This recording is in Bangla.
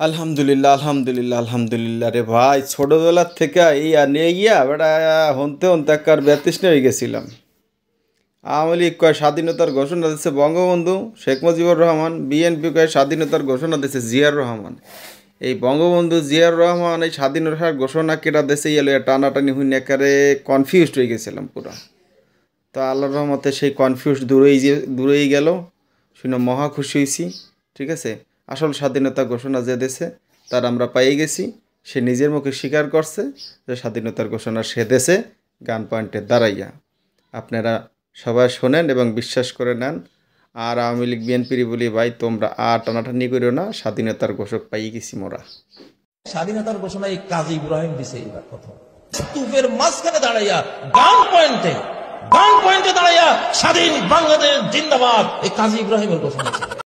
আলহামদুলিল্লাহ, আলহামদুলিল্লাহ, আলহামদুলিল্লাহ রে ভাই, ছোটবেলার থেকে এই আর নিয়ে গিয়া বেটা হনতে হনতে একবার ব্যতিষ্ণ হয়ে গেছিলাম। আওয়ামী লীগ কয় স্বাধীনতার ঘোষণা দিচ্ছে বঙ্গবন্ধু শেখ মুজিবুর রহমান, বিএনপি কয় স্বাধীনতার ঘোষণা দিচ্ছে জিয়ার রহমান। এই বঙ্গবন্ধু জিয়ার রহমান এই স্বাধীনতার ঘোষণা কেটা দেশে এলো টানাটানি হইনি একেবারে কনফিউজড হয়ে গেছিলাম পুরো। তো আল্লাহর রহমতে সেই কনফিউজ দূরেই গেল, শুনে মহা খুশি হয়েছি। ঠিক আছে, আসল স্বাধীনতা ঘোষণা যে দেশে তার আমরা পাইয়ে গেছি। সে নিজের মুখে স্বীকার করছে যে স্বাধীনতার ঘোষণা সে দেশে গান পয়েন্টে দাঁড়াইয়া। আপনারা সবাই শোনেন এবং বিশ্বাস করে নেন। আর আওয়ামী লীগ বিএনপির বলি, ভাই তোমরা আর টানাটানি করিও না, স্বাধীনতার ঘোষক পাইয়ে গেছি মোরা। স্বাধীনতার ঘোষণা এই কাজী ইব্রাহিম দিছে এবার প্রথম তুফের মাঝখানে দাঁড়াইয়া গান পয়েন্টে দাঁড়াইয়া স্বাধীন বাংলাদেশ জিন্দাবাদ এই কাজী ইব্রাহিমের ঘোষণা ছিল।